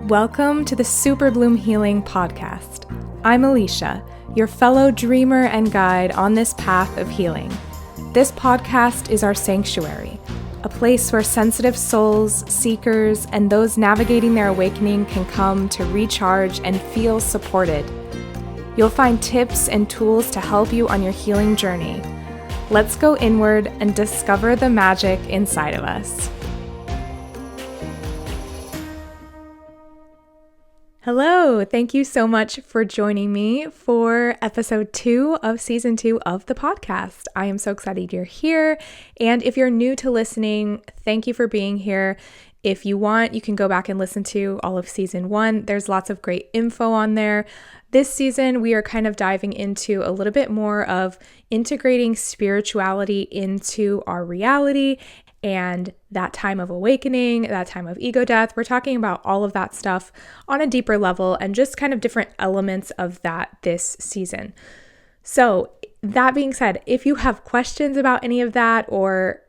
Welcome to the Super Bloom Healing Podcast. I'm Alicia, your fellow dreamer and guide on this path of healing. This podcast is our sanctuary, a place where sensitive souls, seekers, and those navigating their awakening can come to recharge and feel supported. You'll find tips and tools to help you on your healing journey. Let's go inward and discover the magic inside of us. Hello, thank you so much for joining me for episode 2 of season 2 of the podcast. I am so excited you're here. And if you're new to listening, thank you for being here. If you want, you can go back and listen to all of season 1. There's lots of great info on there. This season, we are kind of diving into a little bit more of integrating spirituality into our reality and that time of awakening, that time of ego death. We're talking about all of that stuff on a deeper level and just kind of different elements of that this season. So that being said, if you have questions about any of that or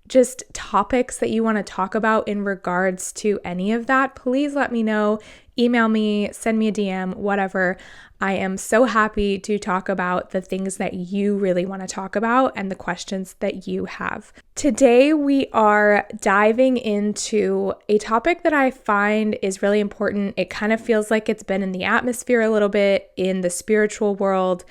just topics that you want to talk about in regards to any of that, please let me know. Email me, send me a DM, whatever. I am so happy to talk about the things that you really want to talk about and the questions that you have. Today, we are diving into a topic that I find is really important. It kind of feels like it's been in the atmosphere a little bit in the spiritual world.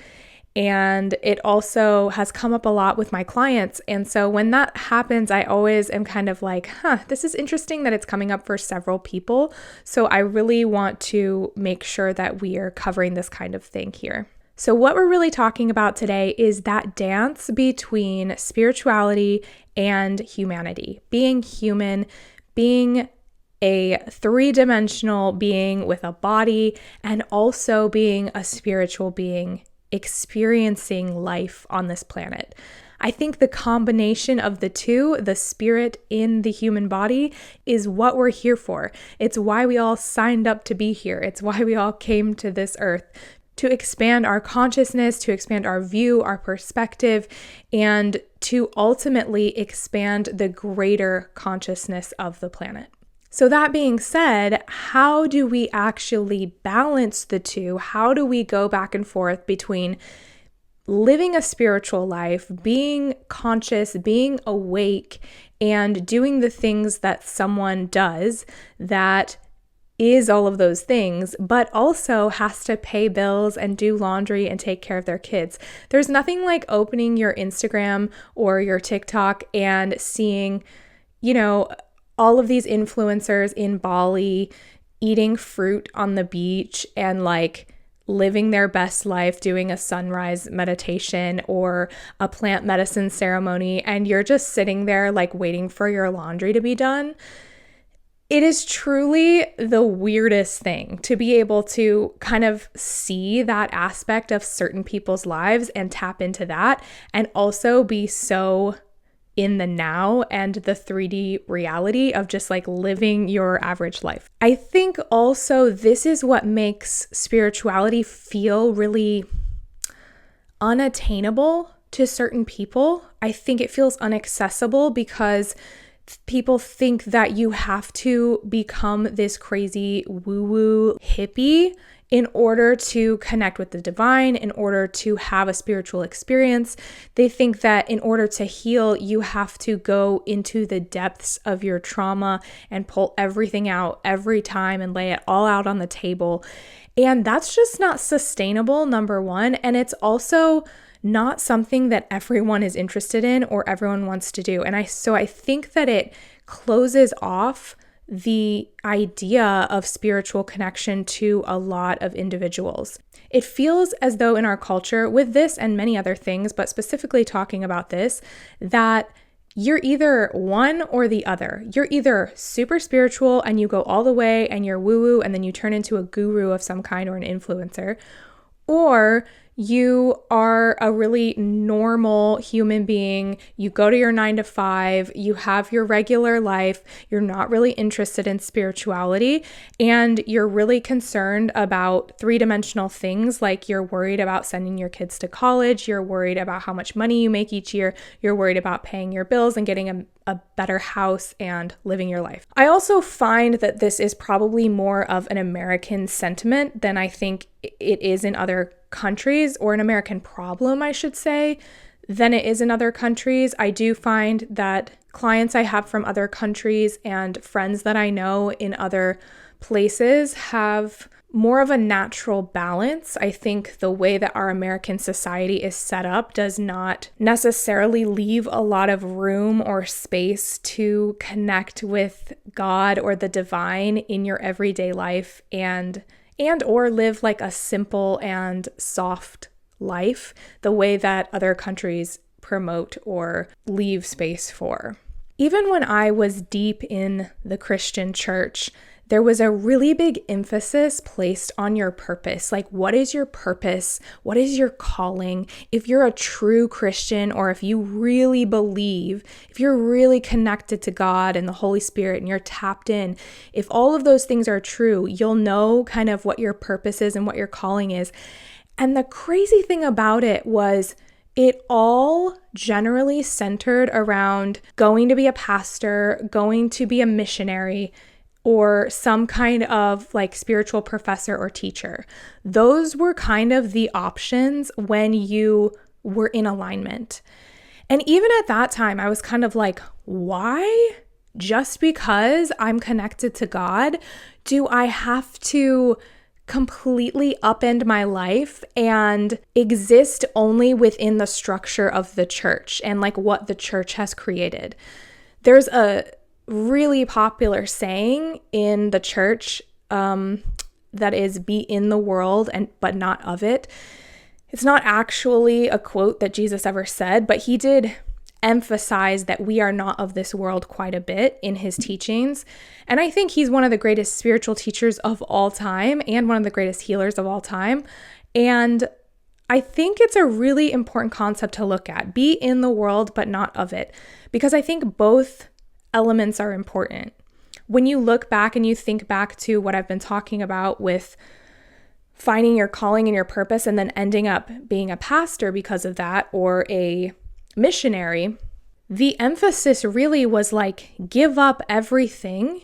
And it also has come up a lot with my clients. And so when that happens, I always am kind of like, this is interesting that it's coming up for several people. So I really want to make sure that we are covering this kind of thing here. So what we're really talking about today is that dance between spirituality and humanity, being human, being a three-dimensional being with a body, and also being a spiritual being experiencing life on this planet. I think the combination of the two, the spirit in the human body, is what we're here for. It's why we all signed up to be here. It's why we all came to this earth, to expand our consciousness, to expand our view, our perspective, and to ultimately expand the greater consciousness of the planet. So that being said, how do we actually balance the two? How do we go back and forth between living a spiritual life, being conscious, being awake, and doing the things that someone does that is all of those things, but also has to pay bills and do laundry and take care of their kids? There's nothing like opening your Instagram or your TikTok and seeing, all of these influencers in Bali eating fruit on the beach and living their best life, doing a sunrise meditation or a plant medicine ceremony, and you're just sitting there waiting for your laundry to be done. It is truly the weirdest thing to be able to kind of see that aspect of certain people's lives and tap into that, and also be so in the now and the 3D reality of just living your average life. I think also this is what makes spirituality feel really unattainable to certain people. I think it feels inaccessible because people think that you have to become this crazy woo-woo hippie in order to connect with the divine, in order to have a spiritual experience. They think that in order to heal, you have to go into the depths of your trauma and pull everything out every time and lay it all out on the table. And that's just not sustainable, number one. And it's also not something that everyone is interested in or everyone wants to do. And I think that it closes off the idea of spiritual connection to a lot of individuals. It feels as though in our culture, with this and many other things, but specifically talking about this, that you're either one or the other. You're either super spiritual and you go all the way and you're woo-woo and then you turn into a guru of some kind or an influencer, or you are a really normal human being. You go to your 9 to 5, you have your regular life, you're not really interested in spirituality, and you're really concerned about three-dimensional things, like you're worried about sending your kids to college, you're worried about how much money you make each year, you're worried about paying your bills and getting a better house and living your life. I also find that this is probably more of an American sentiment than I think it is in other countries, or an American problem, I should say, than it is in other countries. I do find that clients I have from other countries and friends that I know in other places have more of a natural balance. I think the way that our American society is set up does not necessarily leave a lot of room or space to connect with God or the divine in your everyday life and or live like a simple and soft life the way that other countries promote or leave space for. Even when I was deep in the Christian church, there was a really big emphasis placed on your purpose. Like, what is your purpose? What is your calling? If you're a true Christian, or if you really believe, if you're really connected to God and the Holy Spirit and you're tapped in, if all of those things are true, you'll know kind of what your purpose is and what your calling is. And the crazy thing about it was it all generally centered around going to be a pastor, going to be a missionary, or some kind of like spiritual professor or teacher. Those were kind of the options when you were in alignment. And even at that time, I was kind of like, why? Just because I'm connected to God, do I have to completely upend my life and exist only within the structure of the church and like what the church has created? There's a really popular saying in the church that is, be in the world but not of it. It's not actually a quote that Jesus ever said, but he did emphasize that we are not of this world quite a bit in his teachings. And I think he's one of the greatest spiritual teachers of all time and one of the greatest healers of all time. And I think it's a really important concept to look at. Be in the world but not of it, because I think both elements are important. When you look back and you think back to what I've been talking about with finding your calling and your purpose and then ending up being a pastor because of that, or a missionary, the emphasis really was like, give up everything,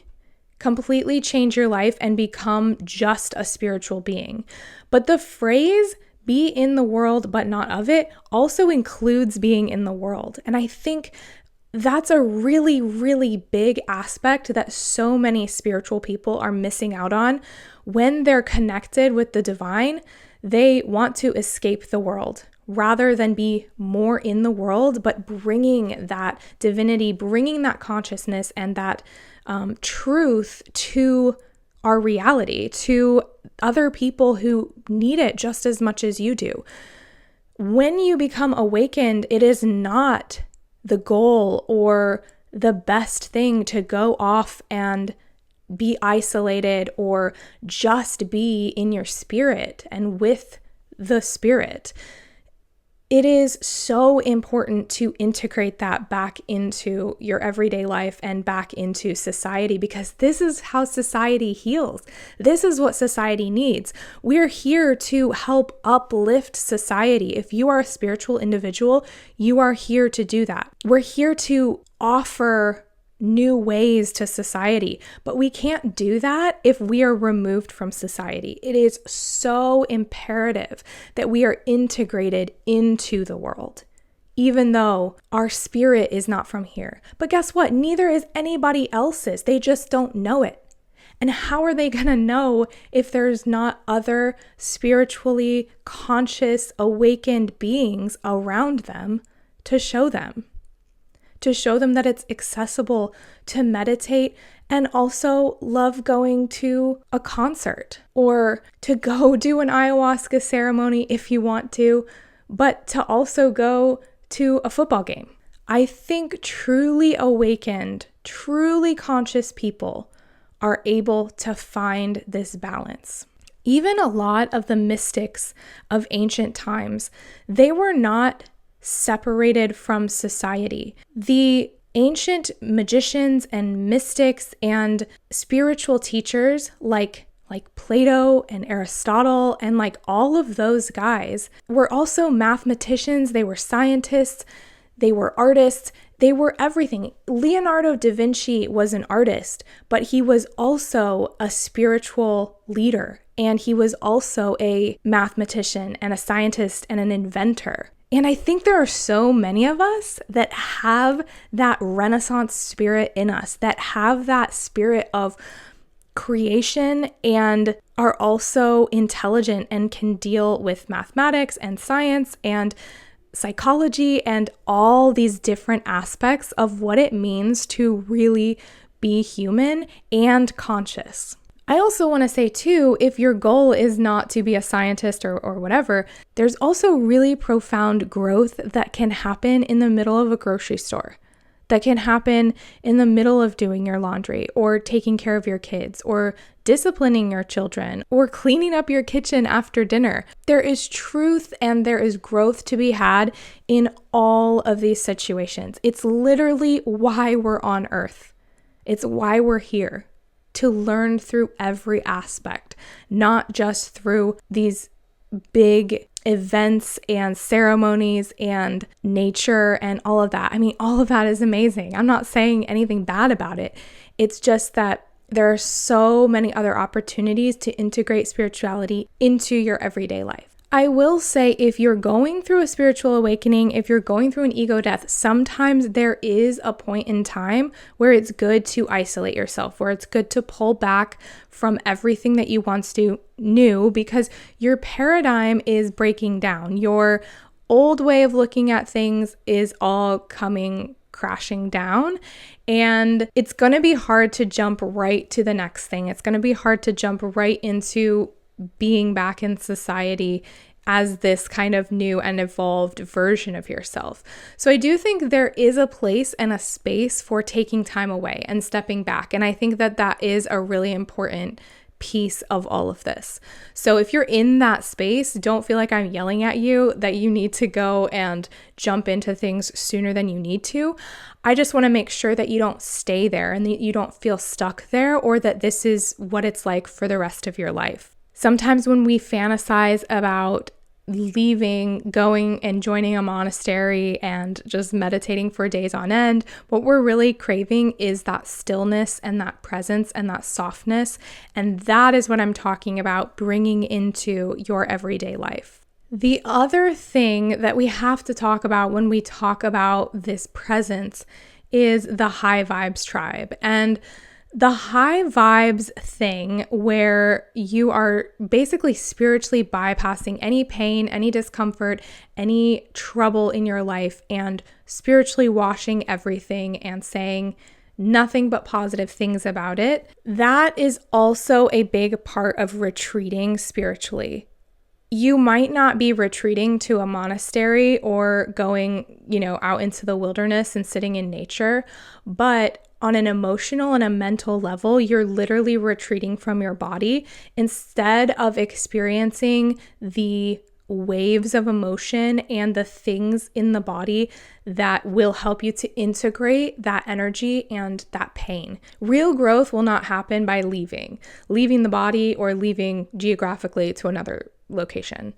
completely change your life, and become just a spiritual being. But the phrase be in the world but not of it also includes being in the world. And I think that's a really, really big aspect that so many spiritual people are missing out on. When they're connected with the divine, they want to escape the world rather than be more in the world, but bringing that divinity, bringing that consciousness and that truth to our reality, to other people who need it just as much as you do. When you become awakened, it is not the goal or the best thing to go off and be isolated or just be in your spirit and with the spirit. It is so important to integrate that back into your everyday life and back into society, because this is how society heals. This is what society needs. We're here to help uplift society. If you are a spiritual individual, you are here to do that. We're here to offer new ways to society, but we can't do that if we are removed from society. It is so imperative that we are integrated into the world, even though our spirit is not from here. But guess what? Neither is anybody else's. They just don't know it. And how are they going to know if there's not other spiritually conscious, awakened beings around them to show them? To show them that it's accessible to meditate and also love going to a concert, or to go do an ayahuasca ceremony if you want to, but to also go to a football game. I think truly awakened, truly conscious people are able to find this balance. Even a lot of the mystics of ancient times, they were not separated from society. The ancient magicians and mystics and spiritual teachers like Plato and Aristotle and like all of those guys were also mathematicians, they were scientists, they were artists. They were everything. Leonardo da Vinci was an artist, but he was also a spiritual leader, and he was also a mathematician and a scientist and an inventor. And I think there are so many of us that have that Renaissance spirit in us, that have that spirit of creation and are also intelligent and can deal with mathematics and science and psychology and all these different aspects of what it means to really be human and conscious. I also want to say too, if your goal is not to be a scientist or whatever, there's also really profound growth that can happen in the middle of a grocery store, that can happen in the middle of doing your laundry or taking care of your kids or disciplining your children or cleaning up your kitchen after dinner. There is truth and there is growth to be had in all of these situations. It's literally why we're on earth. It's why we're here, to learn through every aspect, not just through these big events and ceremonies and nature and all of that. I mean, all of that is amazing. I'm not saying anything bad about it. It's just that there are so many other opportunities to integrate spirituality into your everyday life. I will say, if you're going through a spiritual awakening, if you're going through an ego death, sometimes there is a point in time where it's good to isolate yourself, where it's good to pull back from everything that you once knew, because your paradigm is breaking down. Your old way of looking at things is all coming crashing down, and it's going to be hard to jump right to the next thing. It's going to be hard to jump right into being back in society as this kind of new and evolved version of yourself. So I do think there is a place and a space for taking time away and stepping back. And I think that that is a really important piece of all of this. So if you're in that space, don't feel like I'm yelling at you that you need to go and jump into things sooner than you need to. I just want to make sure that you don't stay there and that you don't feel stuck there, or that this is what it's like for the rest of your life. Sometimes when we fantasize about leaving, going and joining a monastery and just meditating for days on end, what we're really craving is that stillness and that presence and that softness. And that is what I'm talking about bringing into your everyday life. The other thing that we have to talk about when we talk about this presence is the high vibes tribe. And the high vibes thing, where you are basically spiritually bypassing any pain, any discomfort, any trouble in your life, and spiritually washing everything and saying nothing but positive things about it. That is also a big part of retreating spiritually. You might not be retreating to a monastery or going, out into the wilderness and sitting in nature, but on an emotional and a mental level, you're literally retreating from your body instead of experiencing the waves of emotion and the things in the body that will help you to integrate that energy and that pain. Real growth will not happen by leaving the body or leaving geographically to another location.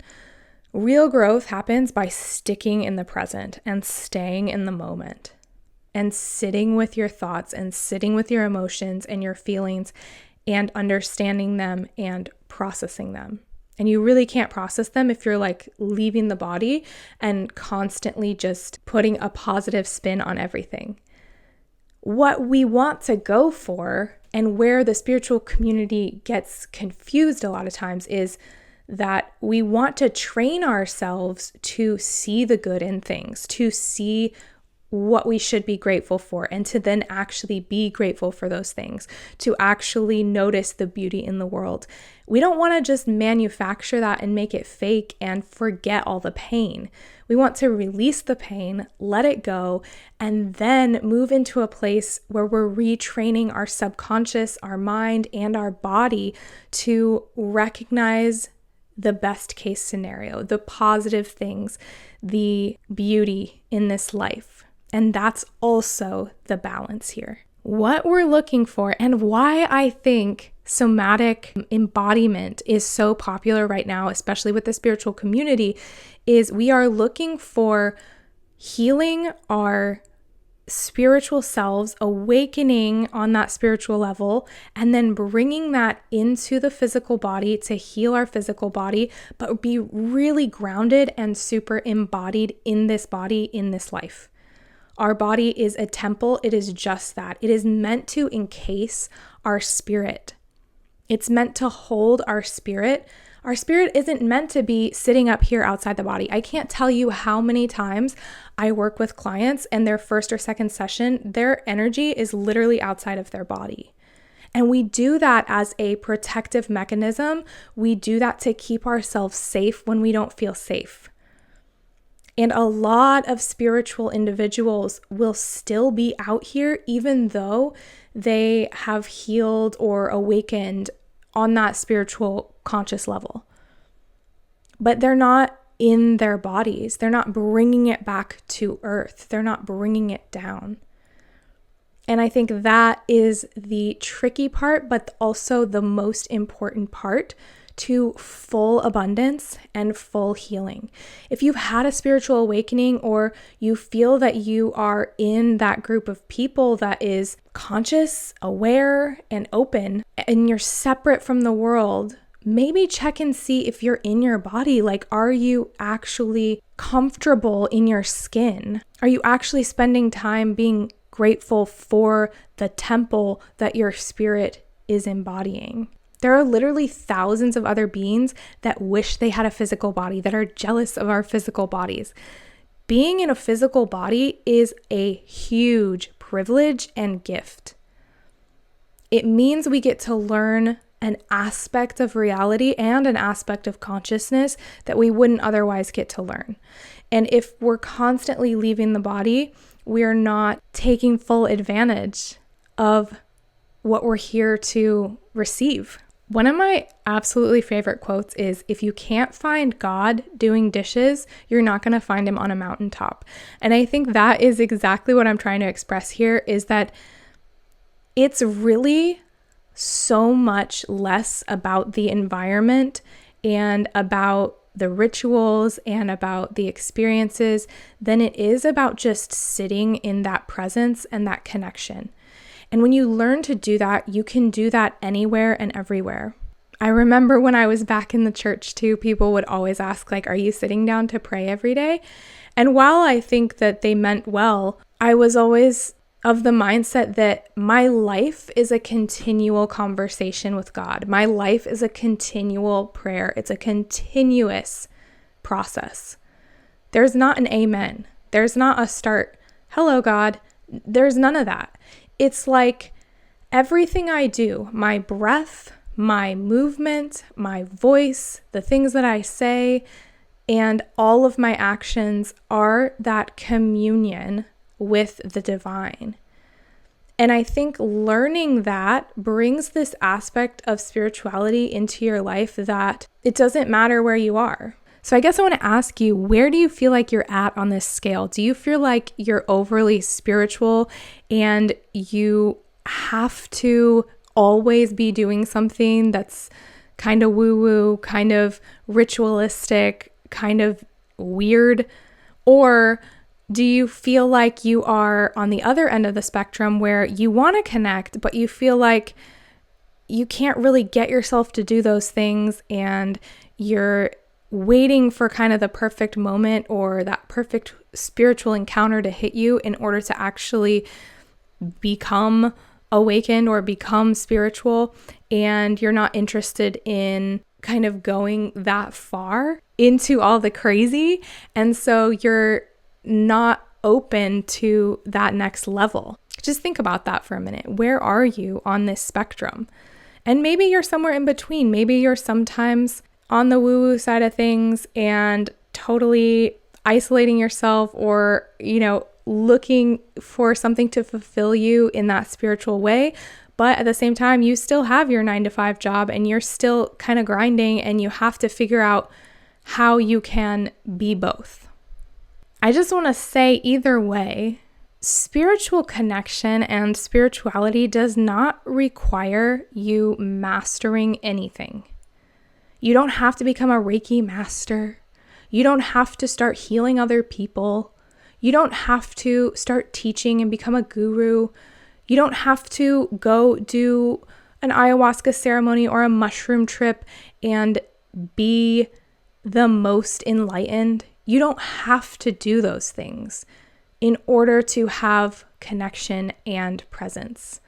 Real growth happens by sticking in the present and staying in the moment, and sitting with your thoughts and sitting with your emotions and your feelings and understanding them and processing them. And you really can't process them if you're like leaving the body and constantly just putting a positive spin on everything. What we want to go for, and where the spiritual community gets confused a lot of times, is that we want to train ourselves to see the good in things, to see what we should be grateful for, and to then actually be grateful for those things, to actually notice the beauty in the world. We don't want to just manufacture that and make it fake and forget all the pain. We want to release the pain, let it go, and then move into a place where we're retraining our subconscious, our mind, and our body to recognize the best case scenario, the positive things, the beauty in this life. And that's also the balance here. What we're looking for, and why I think somatic embodiment is so popular right now, especially with the spiritual community, is we are looking for healing our spiritual selves awakening on that spiritual level and then bringing that into the physical body to heal our physical body, but be really grounded and super embodied in this body, in this life. Our body is a temple. It is just that. It is meant to encase our spirit. It's meant to hold our spirit. Our spirit isn't meant to be sitting up here outside the body. I can't tell you how many times I work with clients and their first or second session, their energy is literally outside of their body. And we do that as a protective mechanism. We do that to keep ourselves safe when we don't feel safe. And a lot of spiritual individuals will still be out here even though they have healed or awakened on that spiritual conscious level. But they're not in their bodies. They're not bringing it back to earth. They're not bringing it down. And I think that is the tricky part, but also the most important part to full abundance and full healing. If you've had a spiritual awakening or you feel that you are in that group of people that is conscious, aware, and open, and you're separate from the world, maybe check and see if you're in your body. Like, are you actually comfortable in your skin? Are you actually spending time being grateful for the temple that your spirit is embodying? There are literally thousands of other beings that wish they had a physical body, that are jealous of our physical bodies. Being in a physical body is a huge privilege and gift. It means we get to learn an aspect of reality and an aspect of consciousness that we wouldn't otherwise get to learn. And if we're constantly leaving the body, we're not taking full advantage of what we're here to receive. One of my absolutely favorite quotes is, if you can't find God doing dishes, you're not going to find him on a mountaintop. And I think that is exactly what I'm trying to express here, is that it's really so much less about the environment and about the rituals and about the experiences than it is about just sitting in that presence and that connection. And when you learn to do that, you can do that anywhere and everywhere. I remember when I was back in the church too, people would always ask, like, are you sitting down to pray every day? And while I think that they meant well, I was always of the mindset that my life is a continual conversation with God. My life is a continual prayer. It's a continuous process. There's not an amen. There's not a start. Hello, God. There's none of that. It's like everything I do, my breath, my movement, my voice, the things that I say, and all of my actions are that communion with the divine. And I think learning that brings this aspect of spirituality into your life, that it doesn't matter where you are. So I guess I want to ask you, where do you feel like you're at on this scale? Do you feel like you're overly spiritual and you have to always be doing something that's kind of woo-woo, kind of ritualistic, kind of weird? Or do you feel like you are on the other end of the spectrum where you want to connect, but you feel like you can't really get yourself to do those things and you're waiting for kind of the perfect moment or that perfect spiritual encounter to hit you in order to actually become awakened or become spiritual, and you're not interested in kind of going that far into all the crazy, and so you're not open to that next level? Just think about that for a minute. Where are you on this spectrum? And maybe you're somewhere in between. Maybe you're sometimes on the woo-woo side of things and totally isolating yourself, or, looking for something to fulfill you in that spiritual way. But at the same time, you still have your 9-to-5 job and you're still kind of grinding, and you have to figure out how you can be both. I just want to say, either way, spiritual connection and spirituality does not require you mastering anything. You don't have to become a Reiki master. You don't have to start healing other people. You don't have to start teaching and become a guru. You don't have to go do an ayahuasca ceremony or a mushroom trip and be the most enlightened. You don't have to do those things in order to have connection and presence.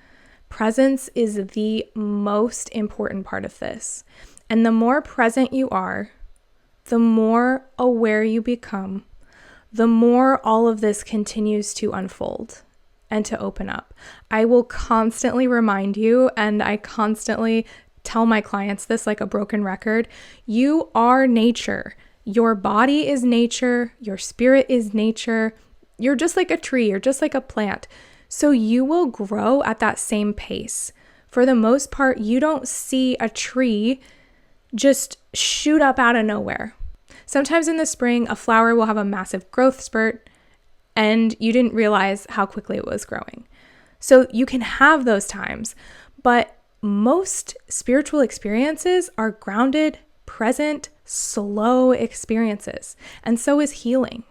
Presence is the most important part of this. And the more present you are, the more aware you become, the more all of this continues to unfold and to open up. I will constantly remind you, and I constantly tell my clients this like a broken record, you are nature. Your body is nature. Your spirit is nature. You're just like a tree. You're just like a plant. So you will grow at that same pace. For the most part, you don't see a tree just shoot up out of nowhere. Sometimes in the spring, a flower will have a massive growth spurt and you didn't realize how quickly it was growing. So you can have those times, but most spiritual experiences are grounded, present, slow experiences. And so is healing.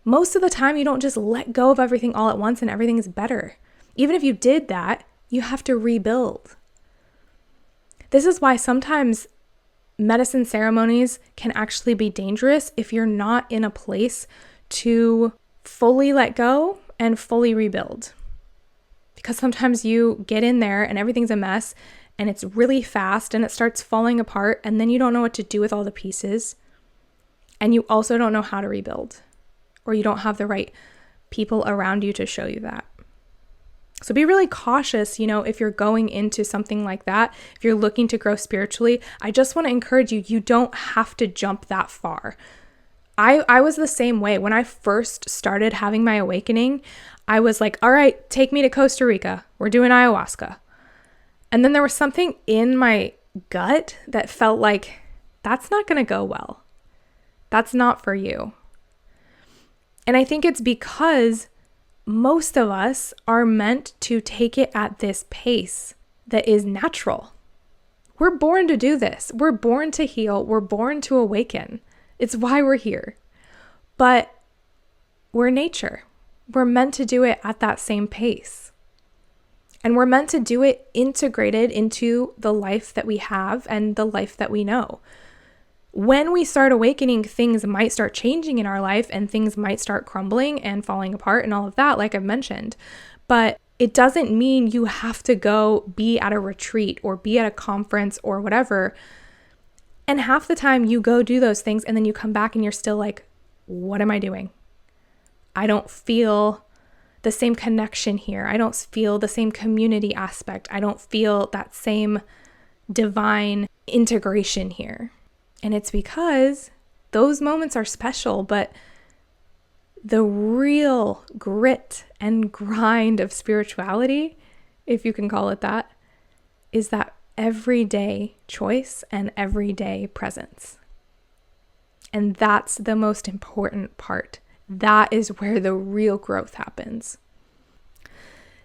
Most of the time, you don't just let go of everything all at once and everything is better. Even if you did that, you have to rebuild. This is why sometimes medicine ceremonies can actually be dangerous if you're not in a place to fully let go and fully rebuild. Because sometimes you get in there and everything's a mess and it's really fast and it starts falling apart and then you don't know what to do with all the pieces. And you also don't know how to rebuild, or you don't have the right people around you to show you that. So be really cautious, if you're going into something like that, if you're looking to grow spiritually. I just want to encourage you, you don't have to jump that far. I was the same way. When I first started having my awakening, I was like, all right, take me to Costa Rica. We're doing ayahuasca. And then there was something in my gut that felt like, that's not going to go well. That's not for you. And I think it's because most of us are meant to take it at this pace that is natural. We're born to do this. We're born to heal. We're born to awaken. It's why we're here. But we're nature. We're meant to do it at that same pace. And we're meant to do it integrated into the life that we have and the life that we know. When we start awakening, things might start changing in our life and things might start crumbling and falling apart and all of that, like I've mentioned. But it doesn't mean you have to go be at a retreat or be at a conference or whatever. And half the time you go do those things and then you come back and you're still like, what am I doing? I don't feel the same connection here. I don't feel the same community aspect. I don't feel that same divine integration here. And it's because those moments are special, but the real grit and grind of spirituality, if you can call it that, is that everyday choice and everyday presence. And that's the most important part. That is where the real growth happens.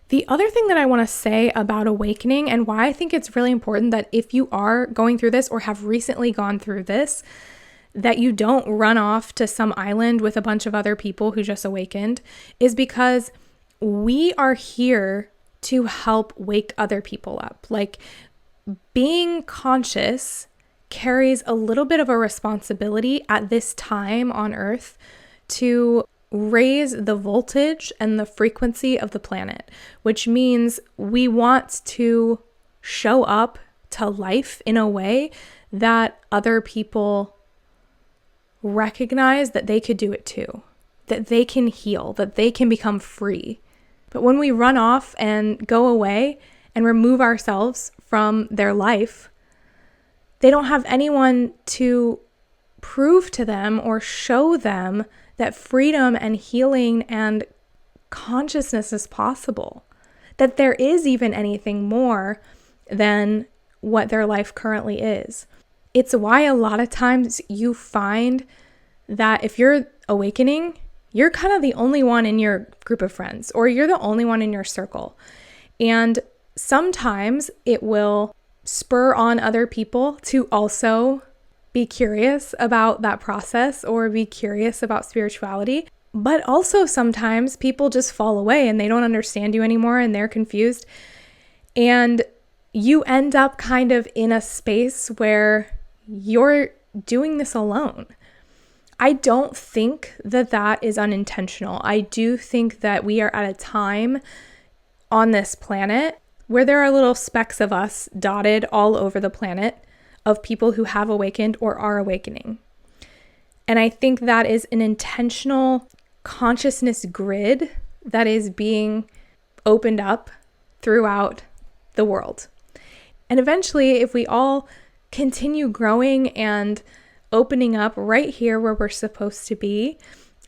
The other thing that I want to say about awakening and why I think it's really important that if you are going through this or have recently gone through this, that you don't run off to some island with a bunch of other people who just awakened, is because we are here to help wake other people up. Like, being conscious carries a little bit of a responsibility at this time on Earth to raise the voltage and the frequency of the planet, which means we want to show up to life in a way that other people recognize that they could do it too, that they can heal, that they can become free. But when we run off and go away and remove ourselves from their life, they don't have anyone to prove to them or show them that freedom and healing and consciousness is possible, that there is even anything more than what their life currently is. It's why a lot of times you find that if you're awakening, you're kind of the only one in your group of friends, or you're the only one in your circle. And sometimes it will spur on other people to also be curious about that process or be curious about spirituality. But also sometimes people just fall away and they don't understand you anymore and they're confused. And you end up kind of in a space where you're doing this alone. I don't think that that is unintentional. I do think that we are at a time on this planet where there are little specks of us dotted all over the planet of people who have awakened or are awakening. And I think that is an intentional consciousness grid that is being opened up throughout the world. And eventually, if we all continue growing and opening up right here where we're supposed to be,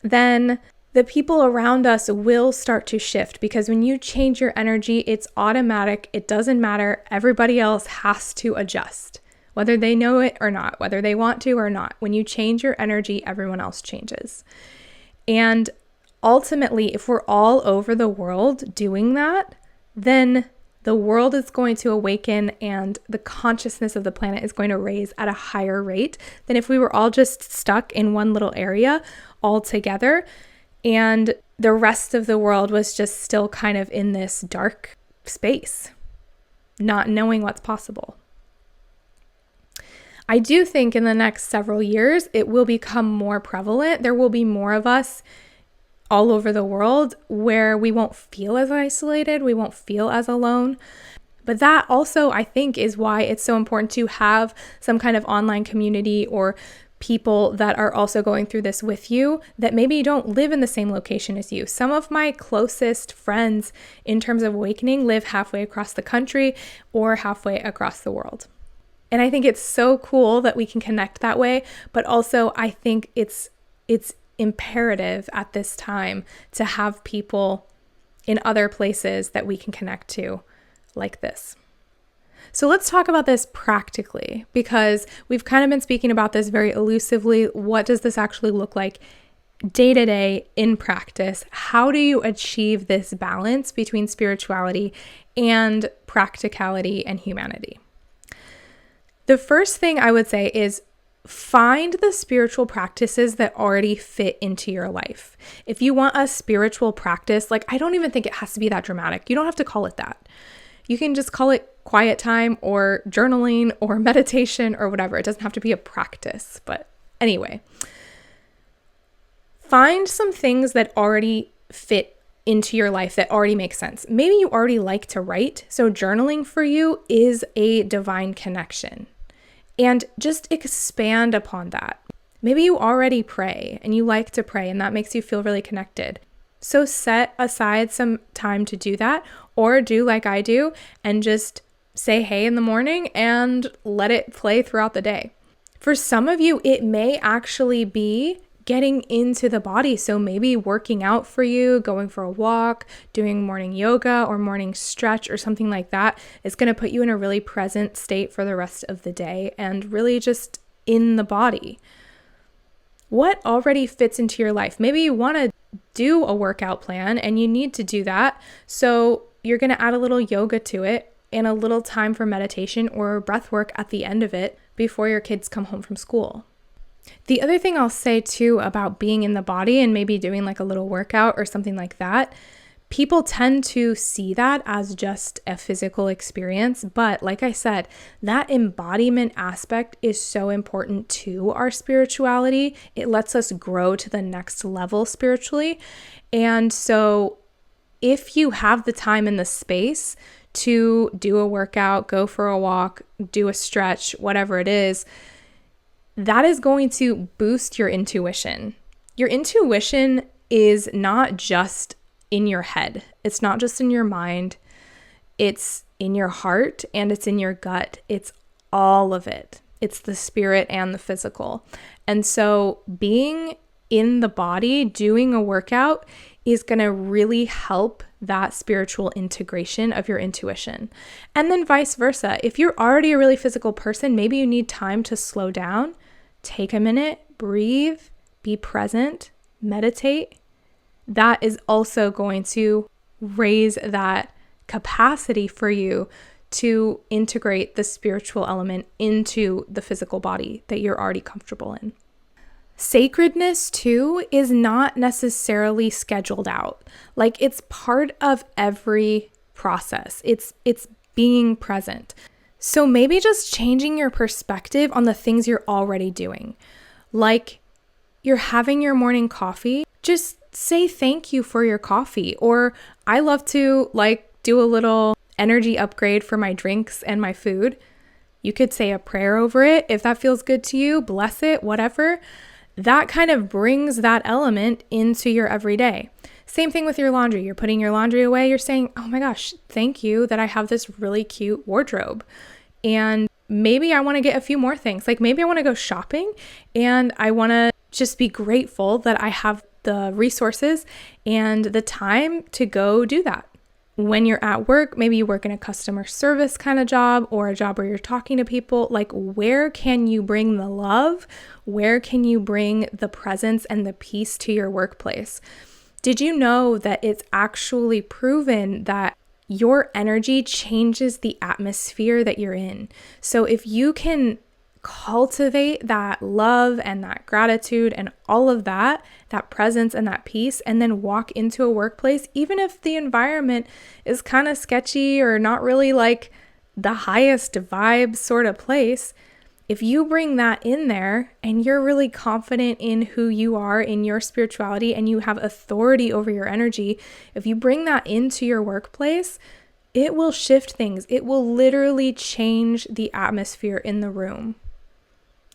then the people around us will start to shift, because when you change your energy, it's automatic. It doesn't matter. Everybody else has to adjust, whether they know it or not, whether they want to or not. When you change your energy, everyone else changes. And ultimately, if we're all over the world doing that, then the world is going to awaken and the consciousness of the planet is going to raise at a higher rate than if we were all just stuck in one little area all together and the rest of the world was just still kind of in this dark space, not knowing what's possible. I do think in the next several years, it will become more prevalent. There will be more of us all over the world where we won't feel as isolated, we won't feel as alone. But that also, I think, is why it's so important to have some kind of online community or people that are also going through this with you that maybe don't live in the same location as you. Some of my closest friends in terms of awakening live halfway across the country or halfway across the world. And I think it's so cool that we can connect that way, but also I think it's imperative at this time to have people in other places that we can connect to like this. So let's talk about this practically, because we've kind of been speaking about this very elusively. What does this actually look like day to day in practice? How do you achieve this balance between spirituality and practicality and humanity? The first thing I would say is find the spiritual practices that already fit into your life. If you want a spiritual practice, like I don't even think it has to be that dramatic. You don't have to call it that. You can just call it quiet time or journaling or meditation or whatever. It doesn't have to be a practice. But anyway, find some things that already fit into your life that already make sense. Maybe you already like to write, so journaling for you is a divine connection. And just expand upon that. Maybe you already pray and you like to pray and that makes you feel really connected. So set aside some time to do that, or do like I do and just say hey in the morning and let it play throughout the day. For some of you, it may actually be getting into the body. So maybe working out for you, going for a walk, doing morning yoga or morning stretch or something like that is going to put you in a really present state for the rest of the day and really just in the body. What already fits into your life? Maybe you want to do a workout plan and you need to do that. So you're going to add a little yoga to it and a little time for meditation or breath work at the end of it before your kids come home from school. The other thing I'll say too about being in the body and maybe doing like a little workout or something like that, people tend to see that as just a physical experience. But like I said, that embodiment aspect is so important to our spirituality. It lets us grow to the next level spiritually. And so if you have the time and the space to do a workout, go for a walk, do a stretch, whatever it is, that is going to boost your intuition. Your intuition is not just in your head. It's not just in your mind. It's in your heart and it's in your gut. It's all of it. It's the spirit and the physical. And so being in the body, doing a workout is going to really help that spiritual integration of your intuition. And then vice versa. If you're already a really physical person, maybe you need time to slow down. Take a minute, breathe, be present, meditate. That is also going to raise that capacity for you to integrate the spiritual element into the physical body that you're already comfortable in. Sacredness too is not necessarily scheduled out. Like, it's part of every process. It's being present. So maybe just changing your perspective on the things you're already doing. Like, you're having your morning coffee, just say thank you for your coffee. Or I love to do a little energy upgrade for my drinks and my food. You could say a prayer over it if that feels good to you, bless it, whatever. That kind of brings that element into your everyday. Same thing with your laundry. You're putting your laundry away. You're saying, oh my gosh, thank you that I have this really cute wardrobe. And maybe I want to get a few more things. Like, maybe I want to go shopping and I want to just be grateful that I have the resources and the time to go do that. When you're at work, maybe you work in a customer service kind of job or a job where you're talking to people, like, where can you bring the love? Where can you bring the presence and the peace to your workplace? Did you know that it's actually proven that your energy changes the atmosphere that you're in? So if you can cultivate that love and that gratitude and all of that presence and that peace, and then walk into a workplace, even if the environment is kind of sketchy or not really like the highest vibe sort of place, if you bring that in there and you're really confident in who you are, in your spirituality, and you have authority over your energy, if you bring that into your workplace, it will shift things. It will literally change the atmosphere in the room.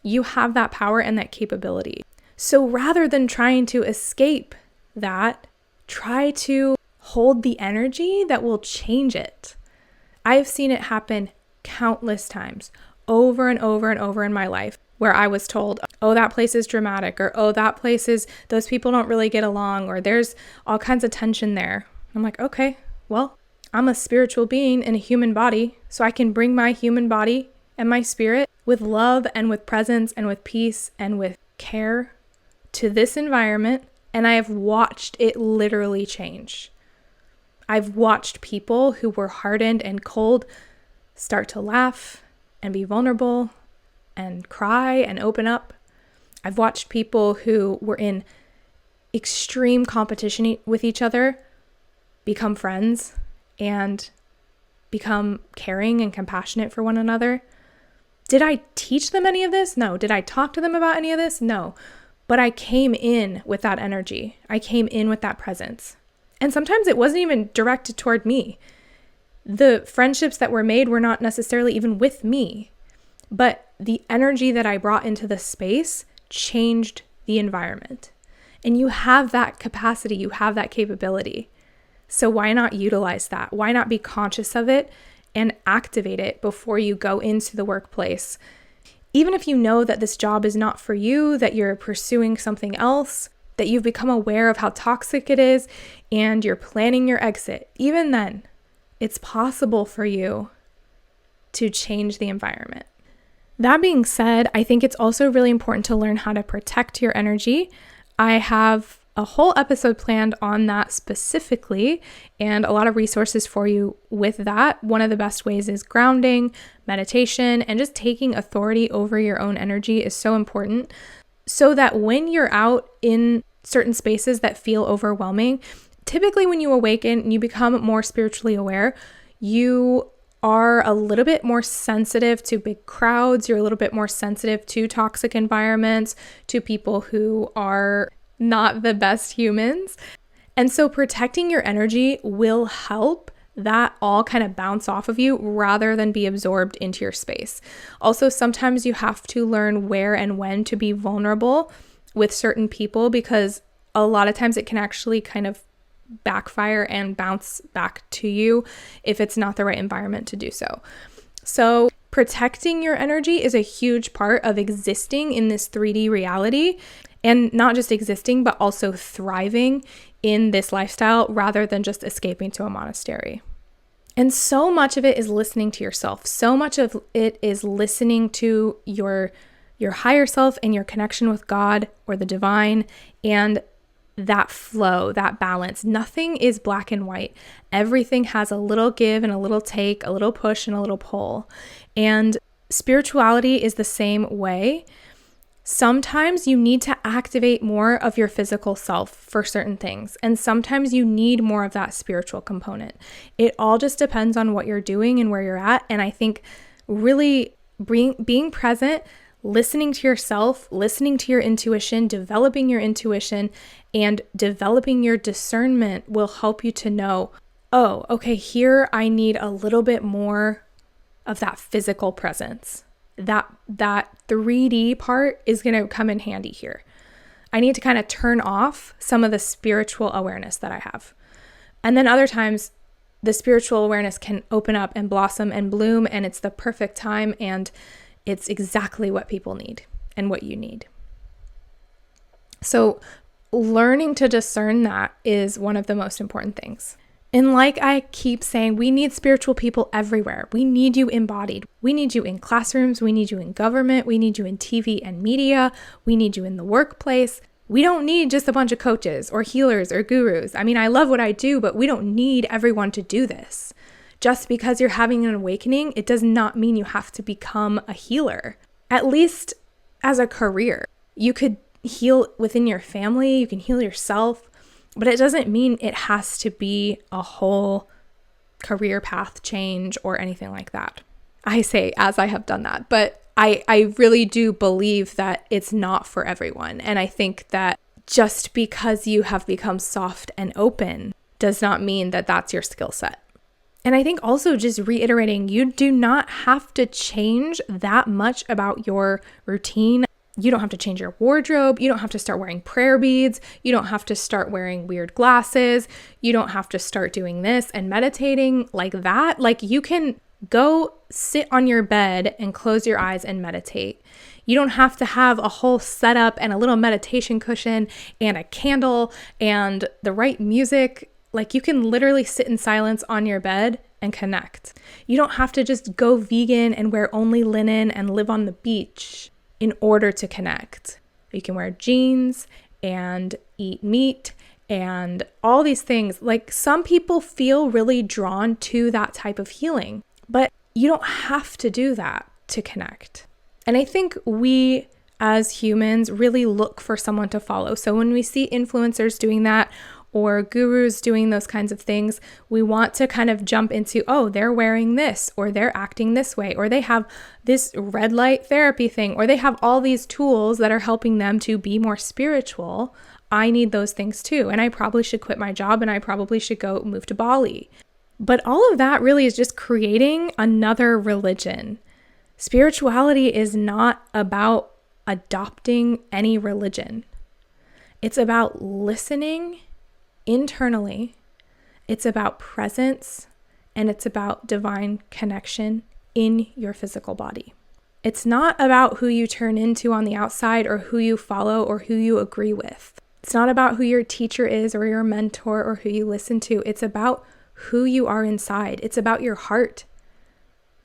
You have that power and that capability. So rather than trying to escape that, try to hold the energy that will change it. I've seen it happen countless times, over and over and over in my life, where I was told, oh, that place is dramatic, or oh, that place is, those people don't really get along, or there's all kinds of tension there. I'm like, okay, well, I'm a spiritual being in a human body, so I can bring my human body and my spirit with love and with presence and with peace and with care to this environment, and I have watched it literally change. I've watched people who were hardened and cold start to laugh and be vulnerable and cry and open up. I've watched people who were in extreme competition with each other become friends and become caring and compassionate for one another. Did I teach them any of this? No. Did I talk to them about any of this? No. But I came in with that energy. I came in with that presence. And sometimes it wasn't even directed toward me. The friendships that were made were not necessarily even with me. But the energy that I brought into the space changed the environment. And you have that capacity. You have that capability. So why not utilize that? Why not be conscious of it and activate it before you go into the workplace? Even if you know that this job is not for you, that you're pursuing something else, that you've become aware of how toxic it is, and you're planning your exit, even then, it's possible for you to change the environment. That being said, I think it's also really important to learn how to protect your energy. I have a whole episode planned on that specifically, and a lot of resources for you with that. One of the best ways is grounding, meditation, and just taking authority over your own energy is so important, so that when you're out in certain spaces that feel overwhelming, typically when you awaken and you become more spiritually aware, you are a little bit more sensitive to big crowds. You're a little bit more sensitive to toxic environments, to people who are not the best humans. And so protecting your energy will help that all kind of bounce off of you rather than be absorbed into your space. Also, sometimes you have to learn where and when to be vulnerable with certain people, because a lot of times it can actually kind of backfire and bounce back to you if it's not the right environment to do so. So protecting your energy is a huge part of existing in this 3D reality. And not just existing, but also thriving in this lifestyle rather than just escaping to a monastery. And so much of it is listening to yourself. So much of it is listening to your higher self and your connection with God or the divine, and that flow, that balance. Nothing is black and white. Everything has a little give and a little take, a little push and a little pull. And spirituality is the same way. Sometimes you need to activate more of your physical self for certain things, and sometimes you need more of that spiritual component. It all just depends on what you're doing and where you're at. And I think really being present, listening to yourself, listening to your intuition, developing your intuition, and developing your discernment will help you to know, oh, okay, here I need a little bit more of that physical presence. That 3D part is going to come in handy here. I need to kind of turn off some of the spiritual awareness that I have. And then other times, the spiritual awareness can open up and blossom and bloom, and it's the perfect time, and it's exactly what people need and what you need. So learning to discern that is one of the most important things. And like I keep saying, we need spiritual people everywhere. We need you embodied. We need you in classrooms. We need you in government. We need you in TV and media. We need you in the workplace. We don't need just a bunch of coaches or healers or gurus. I mean, I love what I do, but we don't need everyone to do this. Just because you're having an awakening, it does not mean you have to become a healer, at least as a career. You could heal within your family. You can heal yourself. But it doesn't mean it has to be a whole career path change or anything like that. I say as I have done that, but I really do believe that it's not for everyone. And I think that just because you have become soft and open does not mean that that's your skill set. And I think also just reiterating, you do not have to change that much about your routine. You don't have to change your wardrobe. You don't have to start wearing prayer beads. You don't have to start wearing weird glasses. You don't have to start doing this and meditating like that. Like you can go sit on your bed and close your eyes and meditate. You don't have to have a whole setup and a little meditation cushion and a candle and the right music. Like you can literally sit in silence on your bed and connect. You don't have to just go vegan and wear only linen and live on the beach in order to connect. You can wear jeans and eat meat and all these things. Like some people feel really drawn to that type of healing, but you don't have to do that to connect. And I think we as humans really look for someone to follow. So when we see influencers doing that or gurus doing those kinds of things, we want to kind of jump into, oh, they're wearing this, or they're acting this way, or they have this red light therapy thing, or they have all these tools that are helping them to be more spiritual. I need those things too. And I probably should quit my job and I probably should go move to Bali. But all of that really is just creating another religion. Spirituality is not about adopting any religion. It's about listening internally, it's about presence, and it's about divine connection in your physical body. It's not about who you turn into on the outside or who you follow or who you agree with. It's not about who your teacher is or your mentor or who you listen to. It's about who you are inside. It's about your heart.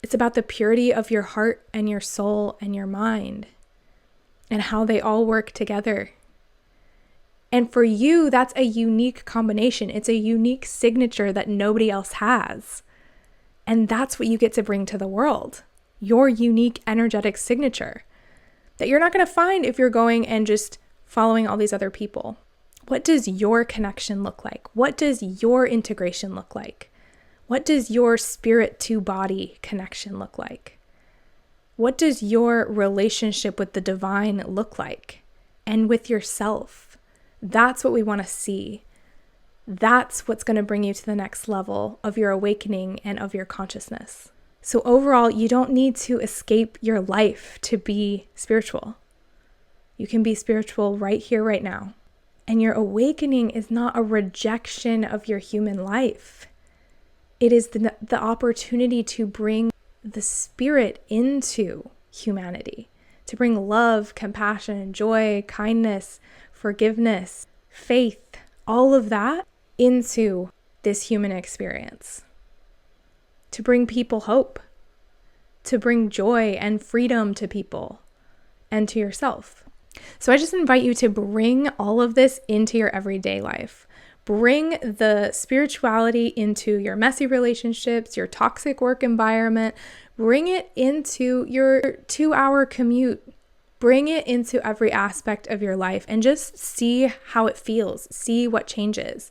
It's about the purity of your heart and your soul and your mind and how they all work together. And for you, that's a unique combination. It's a unique signature that nobody else has. And that's what you get to bring to the world. Your unique energetic signature that you're not going to find if you're going and just following all these other people. What does your connection look like? What does your integration look like? What does your spirit to body connection look like? What does your relationship with the divine look like? And with yourself? That's what we want to see. That's what's going to bring you to the next level of your awakening and of your consciousness. So overall, you don't need to escape your life to be spiritual. You can be spiritual right here, right now. And your awakening is not a rejection of your human life. It is the opportunity to bring the spirit into humanity, to bring love, compassion, joy, kindness, forgiveness, faith, all of that into this human experience. To bring people hope, to bring joy and freedom to people and to yourself. So I just invite you to bring all of this into your everyday life. Bring the spirituality into your messy relationships, your toxic work environment. Bring it into your 2-hour commute. bring it into every aspect of your life and just see how it feels, see what changes.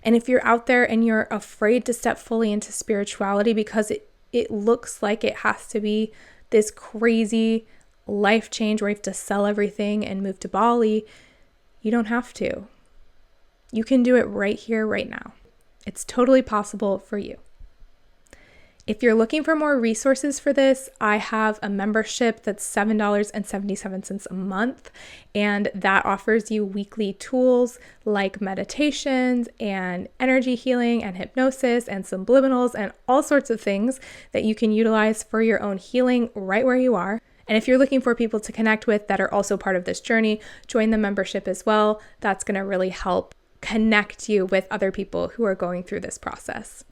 And if you're out there and you're afraid to step fully into spirituality because it looks like it has to be this crazy life change where you have to sell everything and move to Bali, you don't have to. You can do it right here, right now. It's totally possible for you. If you're looking for more resources for this, I have a membership that's $7.77 a month, and that offers you weekly tools like meditations and energy healing and hypnosis and subliminals and all sorts of things that you can utilize for your own healing right where you are. And if you're looking for people to connect with that are also part of this journey, join the membership as well. That's going to really help connect you with other people who are going through this process.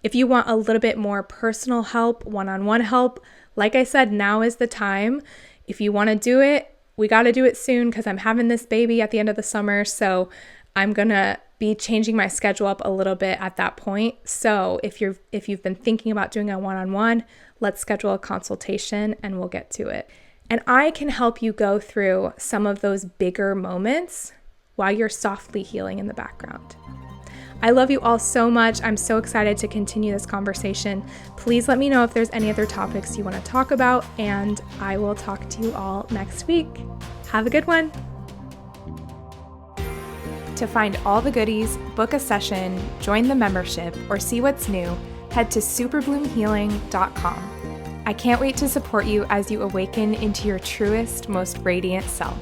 If you want a little bit more personal help, one-on-one help, like I said, now is the time. If you want to do it, we got to do it soon because I'm having this baby at the end of the summer. So I'm going to be changing my schedule up a little bit at that point. So if you've been thinking about doing a one-on-one, let's schedule a consultation and we'll get to it. And I can help you go through some of those bigger moments while you're softly healing in the background. I love you all so much. I'm so excited to continue this conversation. Please let me know if there's any other topics you want to talk about, and I will talk to you all next week. Have a good one. To find all the goodies, book a session, join the membership, or see what's new, head to superbloomhealing.com. I can't wait to support you as you awaken into your truest, most radiant self.